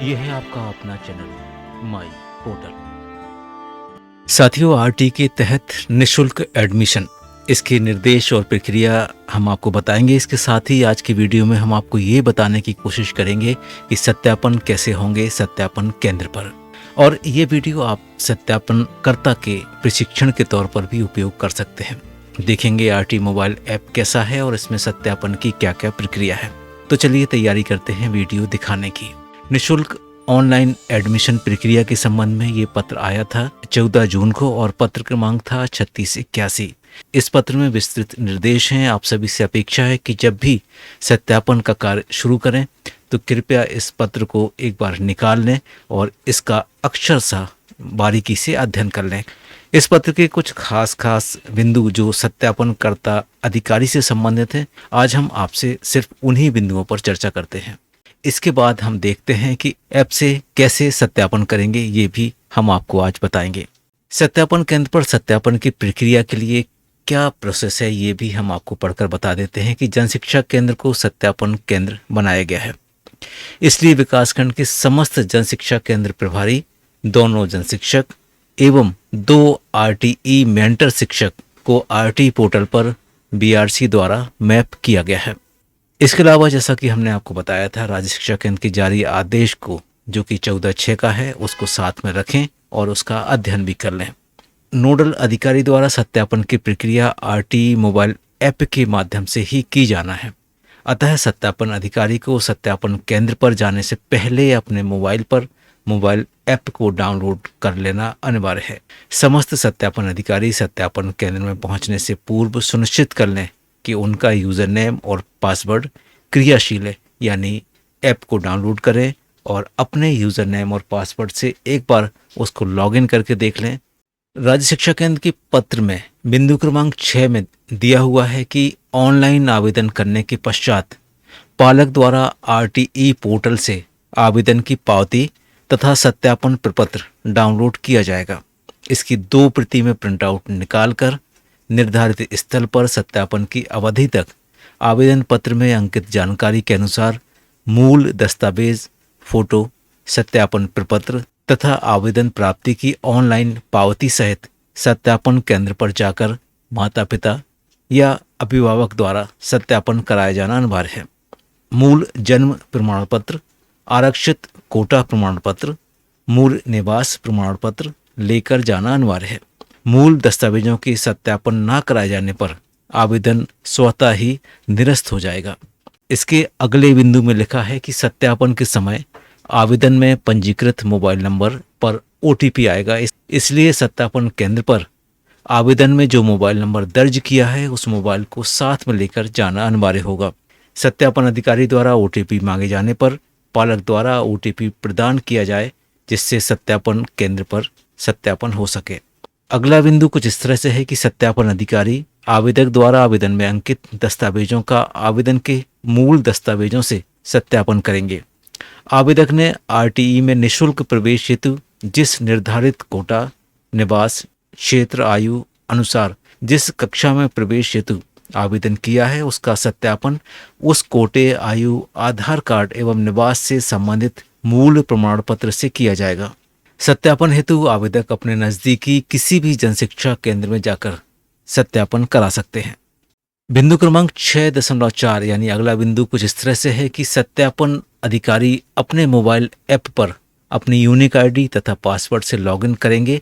ये है आपका अपना चैनल माई पोर्टल। साथियों, आरटी के तहत निशुल्क एडमिशन, इसके निर्देश और प्रक्रिया हम आपको बताएंगे। इसके साथ ही आज की वीडियो में हम आपको ये बताने की कोशिश करेंगे कि सत्यापन कैसे होंगे सत्यापन केंद्र पर। और ये वीडियो आप सत्यापनकर्ता के प्रशिक्षण के तौर पर भी उपयोग कर सकते हैं। देखेंगे आरटी मोबाइल ऐप कैसा है और इसमें सत्यापन की क्या क्या प्रक्रिया है। तो चलिए तैयारी करते हैं वीडियो दिखाने की। निशुल्क ऑनलाइन एडमिशन प्रक्रिया के संबंध में ये पत्र आया था 14 जून को और पत्र क्रमांक था 3681। इस पत्र में विस्तृत निर्देश हैं। आप सभी से अपेक्षा है कि जब भी सत्यापन का कार्य शुरू करें तो कृपया इस पत्र को एक बार निकाल लें और इसका अक्षरशः बारीकी से अध्ययन कर लें। इस पत्र के कुछ खास बिंदु जो सत्यापनकर्ता अधिकारी से संबंधित हैं, आज हम आपसे सिर्फ उन्हीं बिंदुओं पर चर्चा करते हैं। इसके बाद हम देखते हैं कि ऐप से कैसे सत्यापन करेंगे, ये भी हम आपको आज बताएंगे। सत्यापन केंद्र पर सत्यापन की प्रक्रिया के लिए क्या प्रोसेस है, ये भी हम आपको पढ़कर बता देते हैं कि जनशिक्षा केंद्र को सत्यापन केंद्र बनाया गया है। इसलिए विकासखंड के समस्त जनशिक्षा केंद्र प्रभारी, दोनों जनशिक्षक एवं 2 आरटीई मेंटर शिक्षक को आरटी पोर्टल पर बीआरसी द्वारा मैप किया गया है। इसके अलावा जैसा कि हमने आपको बताया था, राज्य शिक्षा केंद्र के जारी आदेश को जो कि 14/6 का है उसको साथ में रखें और उसका अध्ययन भी कर लें। नोडल अधिकारी द्वारा सत्यापन की प्रक्रिया आरटी मोबाइल ऐप के माध्यम से ही की जाना है। अतः सत्यापन अधिकारी को सत्यापन केंद्र पर जाने से पहले अपने मोबाइल पर मोबाइल ऐप को डाउनलोड कर लेना अनिवार्य है। समस्त सत्यापन अधिकारी सत्यापन केंद्र में पहुंचने से पूर्व सुनिश्चित कर लें कि उनका यूज़र नेम और पासवर्ड क्रियाशील है, यानी ऐप को डाउनलोड करें और अपने यूज़र नेम और पासवर्ड से एक बार उसको लॉगिन करके देख लें। राज्य शिक्षा केंद्र के पत्र में बिंदु क्रमांक 6 में दिया हुआ है कि ऑनलाइन आवेदन करने के पश्चात पालक द्वारा आरटीई पोर्टल से आवेदन की पावती तथा सत्यापन प्रपत्र डाउनलोड किया जाएगा। इसकी 2 प्रति में प्रिंट आउट निकाल कर निर्धारित स्थल पर सत्यापन की अवधि तक आवेदन पत्र में अंकित जानकारी के अनुसार मूल दस्तावेज, फोटो, सत्यापन प्रपत्र तथा आवेदन प्राप्ति की ऑनलाइन पावती सहित सत्यापन केंद्र पर जाकर माता पिता या अभिभावक द्वारा सत्यापन कराया जाना अनिवार्य है। मूल जन्म प्रमाण पत्र, आरक्षित कोटा प्रमाण पत्र, मूल निवास प्रमाण पत्र लेकर जाना अनिवार्य है। मूल दस्तावेजों की सत्यापन न कराए जाने पर आवेदन स्वतः ही निरस्त हो जाएगा। इसके अगले बिंदु में लिखा है कि सत्यापन के समय आवेदन में पंजीकृत मोबाइल नंबर पर ओटीपी आएगा। इसलिए सत्यापन केंद्र पर आवेदन में जो मोबाइल नंबर दर्ज किया है उस मोबाइल को साथ में लेकर जाना अनिवार्य होगा। सत्यापन अधिकारी द्वारा ओटीपी मांगे जाने पर पालक द्वारा ओटीपी प्रदान किया जाए जिससे सत्यापन केंद्र पर सत्यापन हो सके। अगला बिंदु कुछ इस तरह से है कि सत्यापन अधिकारी आवेदक द्वारा आवेदन में अंकित दस्तावेजों का आवेदन के मूल दस्तावेजों से सत्यापन करेंगे। आवेदक ने आरटीई में निशुल्क प्रवेश हेतु जिस निर्धारित कोटा, निवास, क्षेत्र, आयु अनुसार जिस कक्षा में प्रवेश हेतु आवेदन किया है उसका सत्यापन उस कोटे, आयु, आधार कार्ड एवं निवास से संबंधित मूल प्रमाण पत्र से किया जाएगा। सत्यापन हेतु आवेदक अपने नज़दीकी किसी भी जनशिक्षा केंद्र में जाकर सत्यापन करा सकते हैं। बिंदु क्रमांक 6.4 यानी अगला बिंदु कुछ इस तरह से है कि सत्यापन अधिकारी अपने मोबाइल ऐप पर अपनी यूनिक आईडी तथा पासवर्ड से लॉगिन करेंगे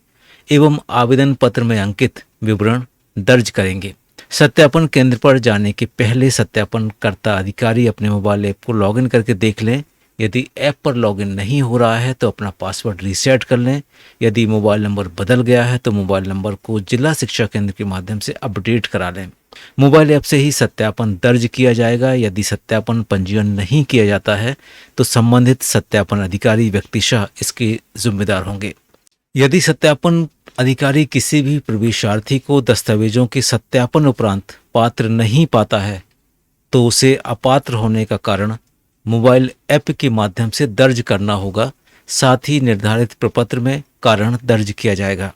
एवं आवेदन पत्र में अंकित विवरण दर्ज करेंगे। सत्यापन केंद्र पर जाने के पहले सत्यापनकर्ता अधिकारी अपने मोबाइल ऐप को लॉगिन करके देख लें। यदि ऐप पर लॉगिन नहीं हो रहा है तो अपना पासवर्ड रीसेट कर लें। यदि मोबाइल नंबर बदल गया है तो मोबाइल नंबर को जिला शिक्षा केंद्र के माध्यम से अपडेट करा लें। मोबाइल ऐप से ही सत्यापन दर्ज किया जाएगा। यदि सत्यापन पंजीयन नहीं किया जाता है तो संबंधित सत्यापन अधिकारी व्यक्तिशः इसके जिम्मेदार होंगे। यदि सत्यापन अधिकारी किसी भी प्रवेशार्थी को दस्तावेजों के सत्यापन उपरांत पात्र नहीं पाता है तो उसे अपात्र होने का कारण मोबाइल ऐप के माध्यम से दर्ज करना होगा। साथ ही निर्धारित प्रपत्र में कारण दर्ज किया जाएगा।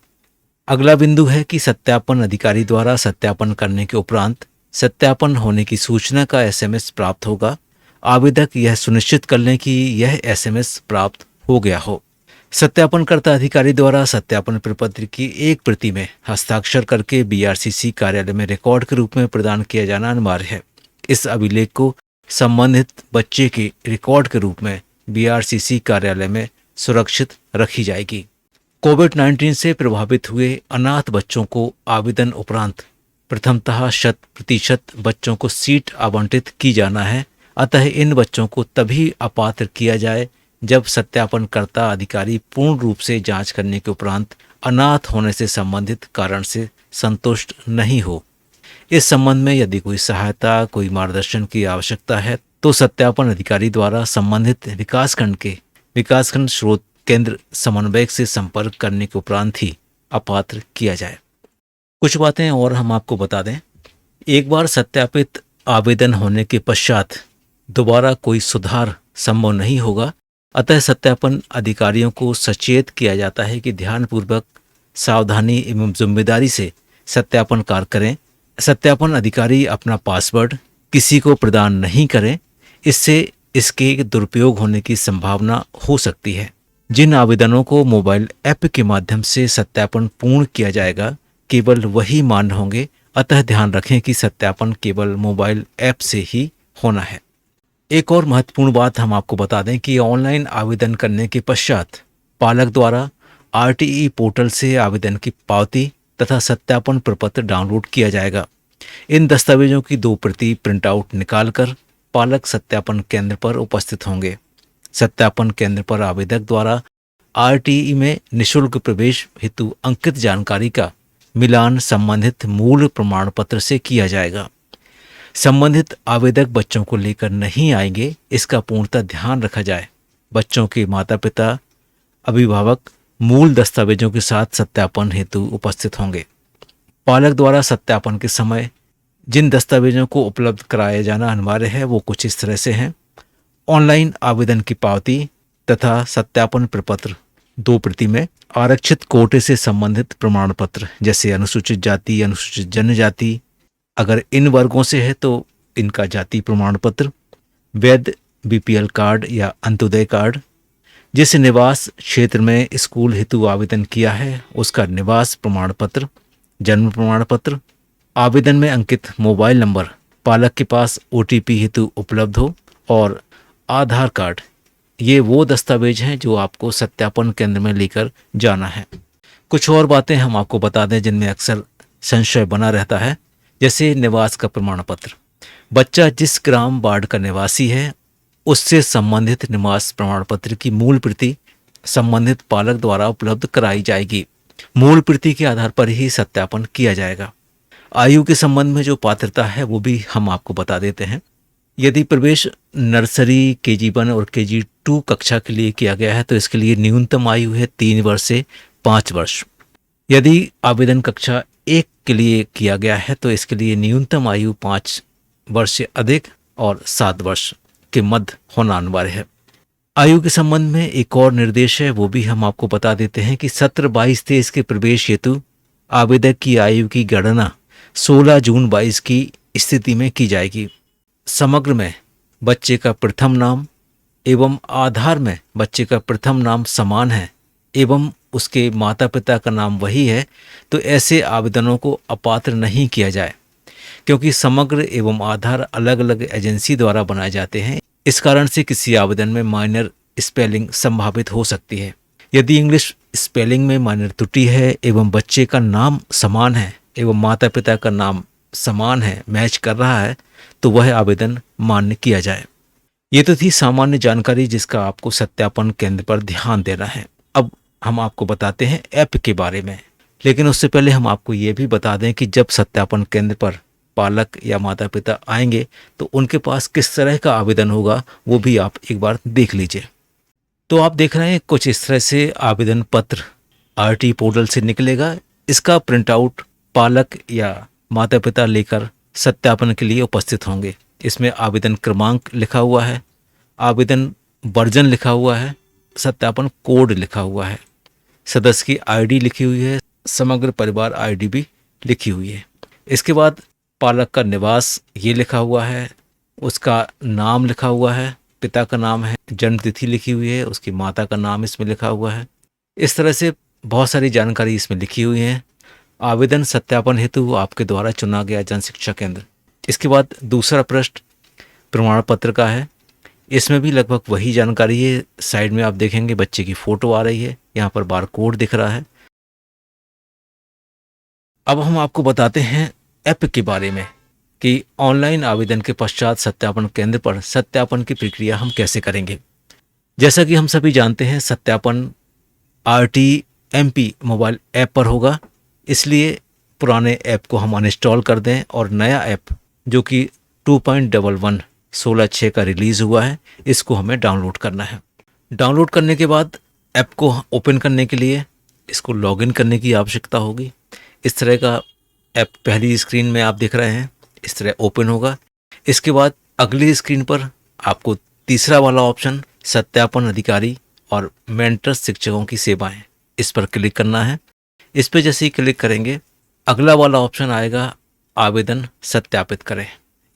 अगला बिंदु है कि सत्यापन अधिकारी द्वारा सत्यापन करने के उपरांत सत्यापन होने की सूचना का एसएमएस प्राप्त होगा। आवेदक यह सुनिश्चित कर लें कि यह एसएमएस प्राप्त हो गया हो। सत्यापनकर्ता अधिकारी द्वारा सत्यापन प्रपत्र की एक प्रति में हस्ताक्षर करके बीआरसीसी कार्यालय में रिकॉर्ड के रूप में प्रदान किया जाना अनिवार्य है। इस अभिलेख को संबंधित बच्चे के रिकॉर्ड के रूप में बीआरसीसी कार्यालय में सुरक्षित रखी जाएगी। कोविड-19 से प्रभावित हुए अनाथ बच्चों को आवेदन उपरांत प्रथमतः 100% बच्चों को सीट आवंटित की जाना है। अतः इन बच्चों को तभी अपात्र किया जाए जब सत्यापनकर्ता अधिकारी पूर्ण रूप से जांच करने के उपरांत अनाथ होने से संबंधित कारण से संतुष्ट नहीं हो। इस संबंध में यदि कोई सहायता, कोई मार्गदर्शन की आवश्यकता है तो सत्यापन अधिकारी द्वारा संबंधित विकासखंड स्रोत केंद्र समन्वयक से संपर्क करने के उपरांत ही अपात्र किया जाए। कुछ बातें और हम आपको बता दें। एक बार सत्यापित आवेदन होने के पश्चात दोबारा कोई सुधार संभव नहीं होगा। अतः सत्यापन अधिकारियों को सचेत किया जाता है कि ध्यानपूर्वक, सावधानी एवं जिम्मेदारी से सत्यापन कार्य करें। सत्यापन अधिकारी अपना पासवर्ड किसी को प्रदान नहीं करें, इससे इसके दुरुपयोग होने की संभावना हो सकती है। जिन आवेदनों को मोबाइल ऐप के माध्यम से सत्यापन पूर्ण किया जाएगा केवल वही मान्य होंगे। अतः ध्यान रखें कि सत्यापन केवल मोबाइल ऐप से ही होना है। एक और महत्वपूर्ण बात हम आपको बता दें कि ऑनलाइन आवेदन करने के पश्चात पालक द्वारा आरटीई पोर्टल से आवेदन की पावती तथा सत्यापन प्रपत्र डाउनलोड किया जाएगा। इन दस्तावेजों की 2 प्रति प्रिंट आउट निकालकर पालक सत्यापन केंद्र पर उपस्थित होंगे। सत्यापन केंद्र पर आवेदक द्वारा आरटीई में निःशुल्क प्रवेश हेतु अंकित जानकारी का मिलान संबंधित मूल प्रमाण पत्र से किया जाएगा। संबंधित आवेदक बच्चों को लेकर नहीं आएंगे, इसका पूर्णतः ध्यान रखा जाए। बच्चों के माता पिता, अभिभावक मूल दस्तावेजों के साथ सत्यापन हेतु उपस्थित होंगे। पालक द्वारा सत्यापन के समय जिन दस्तावेजों को उपलब्ध कराया जाना अनिवार्य है वो कुछ इस तरह से हैं। ऑनलाइन आवेदन की पावती तथा सत्यापन प्रपत्र 2 प्रति में, आरक्षित कोटे से संबंधित प्रमाण पत्र जैसे अनुसूचित जाति, अनुसूचित जनजाति, अगर इन वर्गों से है तो इनका जाति प्रमाण पत्र, वैध बीपीएल कार्ड या अंत्योदय कार्ड, जिस निवास क्षेत्र में स्कूल हेतु आवेदन किया है उसका निवास प्रमाण पत्र, जन्म प्रमाण पत्र, आवेदन में अंकित मोबाइल नंबर पालक के पास ओटीपी हेतु उपलब्ध हो, और आधार कार्ड। ये वो दस्तावेज हैं जो आपको सत्यापन केंद्र में लेकर जाना है। कुछ और बातें हम आपको बता दें जिनमें अक्सर संशय बना रहता है, जैसे निवास का प्रमाण पत्र। बच्चा जिस ग्राम वार्ड का निवासी है उससे संबंधित निवास प्रमाण पत्र की मूल प्रति संबंधित पालक द्वारा उपलब्ध कराई जाएगी। मूल प्रति के आधार पर ही सत्यापन किया जाएगा। आयु के संबंध में जो पात्रता है वो भी हम आपको बता देते हैं। यदि प्रवेश नर्सरी, KG1 और KG2 कक्षा के लिए किया गया है तो इसके लिए न्यूनतम आयु है 3 वर्ष से 5 वर्ष। यदि आवेदन कक्षा 1 के लिए किया गया है तो इसके लिए न्यूनतम आयु 5 वर्ष से अधिक और 7 वर्ष के मध्य होना अनिवार्य है। आयु के संबंध में एक और निर्देश है, वो भी हम आपको बता देते हैं कि सत्र 22-23 के प्रवेश हेतु आवेदक की आयु की गणना 16 जून 22 की स्थिति में की जाएगी। समग्र में बच्चे का प्रथम नाम एवं आधार में बच्चे का प्रथम नाम समान है एवं उसके माता पिता का नाम वही है तो ऐसे आवेदनों को अपात्र नहीं किया जाए, क्योंकि समग्र एवं आधार अलग अलग एजेंसी द्वारा बनाए जाते हैं। इस कारण से किसी आवेदन में माइनर स्पेलिंग संभावित हो सकती है। यदि इंग्लिश स्पेलिंग में माइनर त्रुटि है एवं बच्चे का नाम समान है एवं माता पिता का नाम समान है, मैच कर रहा है, तो वह आवेदन मान्य किया जाए। ये तो थी सामान्य जानकारी जिसका आपको सत्यापन केंद्र पर ध्यान देना है। अब हम आपको बताते हैं ऐप के बारे में, लेकिन उससे पहले हम आपको ये भी बता दें कि जब सत्यापन केंद्र पर पालक या माता पिता आएंगे तो उनके पास किस तरह का आवेदन होगा वो भी आप एक बार देख लीजिए। तो आप देख रहे हैं कुछ इस तरह से आवेदन पत्र आरटी पोर्टल से निकलेगा। इसका प्रिंट आउट पालक या माता पिता लेकर सत्यापन के लिए उपस्थित होंगे। इसमें आवेदन क्रमांक लिखा हुआ है, आवेदन वर्जन लिखा हुआ है, सत्यापन कोड लिखा हुआ है, सदस्य की आईडी लिखी हुई है, समग्र परिवार आईडी भी लिखी हुई है। इसके बाद पालक का निवास ये लिखा हुआ है, उसका नाम लिखा हुआ है, पिता का नाम है, जन्म तिथि लिखी हुई है, उसकी माता का नाम इसमें लिखा हुआ है। इस तरह से बहुत सारी जानकारी इसमें लिखी हुई है। आवेदन सत्यापन हेतु आपके द्वारा चुना गया जन शिक्षा केंद्र। इसके बाद दूसरा प्रश्न प्रमाण पत्र का है। इसमें भी लगभग वही जानकारी है। साइड में आप देखेंगे बच्चे की फोटो आ रही है, यहाँ पर बार कोड दिख रहा है। अब हम आपको बताते हैं ऐप के बारे में कि ऑनलाइन आवेदन के पश्चात सत्यापन केंद्र पर सत्यापन की प्रक्रिया हम कैसे करेंगे। जैसा कि हम सभी जानते हैं, सत्यापन RTMP मोबाइल ऐप पर होगा, इसलिए पुराने ऐप को हम अनइंस्टॉल कर दें और नया ऐप जो कि 2.11 16/6 का रिलीज़ हुआ है, इसको हमें डाउनलोड करना है। डाउनलोड करने के बाद ऐप को ओपन करने के लिए इसको लॉगिन करने की आवश्यकता होगी। इस तरह का ऐप पहली स्क्रीन में आप देख रहे हैं, इस तरह ओपन होगा। इसके बाद अगली स्क्रीन पर आपको तीसरा वाला ऑप्शन सत्यापन अधिकारी और मेंटर शिक्षकों की सेवाएं, इस पर क्लिक करना है। इस पर जैसे ही क्लिक करेंगे अगला वाला ऑप्शन आएगा आवेदन सत्यापित करें।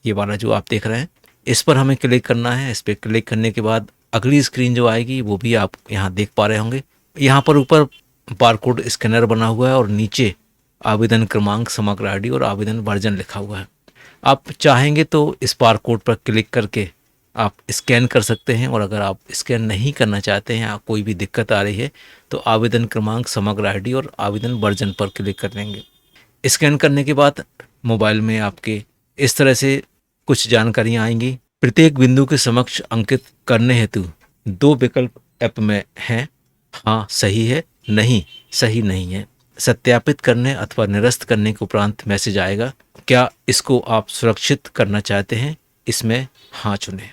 ये वाला जो आप देख रहे हैं, इस पर हमें क्लिक करना है। इस पर क्लिक करने के बाद अगली स्क्रीन जो आएगी वो भी आप यहाँ देख पा रहे होंगे। यहाँ पर ऊपर बारकोड स्कैनर बना हुआ है और नीचे आवेदन क्रमांक, समग्र ID और आवेदन वर्जन लिखा हुआ है। आप चाहेंगे तो इस बारकोड पर क्लिक करके आप स्कैन कर सकते हैं, और अगर आप स्कैन नहीं करना चाहते हैं या कोई भी दिक्कत आ रही है तो आवेदन क्रमांक, समग्र ID और आवेदन वर्जन पर क्लिक कर देंगे। स्कैन करने के बाद मोबाइल में आपके इस तरह से कुछ जानकारियाँ आएंगी। प्रत्येक बिंदु के समक्ष अंकित करने हेतु 2 विकल्प ऐप में हैं। हाँ सही है, नहीं सही नहीं है। सत्यापित करने अथवा निरस्त करने के उपरांत मैसेज आएगा। क्या इसको आप सुरक्षित करना चाहते हैं? इसमें हाँ चुनें।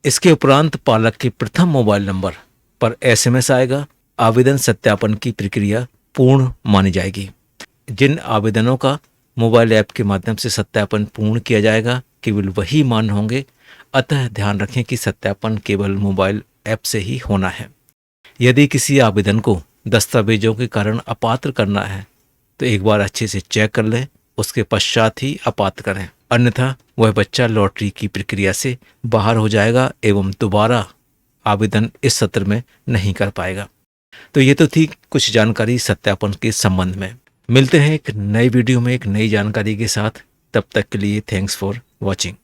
इसके उपरांत पालक के प्रथम मोबाइल नंबर पर SMS आएगा। आवेदन सत्यापन की प्रक्रिया पूर्ण मानी जाएगी। जिन आवेदनों का मोबाइल ऐप के माध्यम से सत्यापन पूर्ण किया जाएगा केवल वही मान्य होंगे, अतः ध्यान रखें कि सत्यापन केवल मोबाइल ऐप से ही होना है। यदि किसी आवेदन को दस्तावेजों के कारण अपात्र करना है तो एक बार अच्छे से चेक कर लें, उसके पश्चात ही अपात्र करें, अन्यथा वह बच्चा लॉटरी की प्रक्रिया से बाहर हो जाएगा एवं दोबारा आवेदन इस सत्र में नहीं कर पाएगा। तो ये तो थी कुछ जानकारी सत्यापन के संबंध में। मिलते हैं एक नई वीडियो में एक नई जानकारी के साथ। तब तक के लिए थैंक्स फॉर वॉचिंग।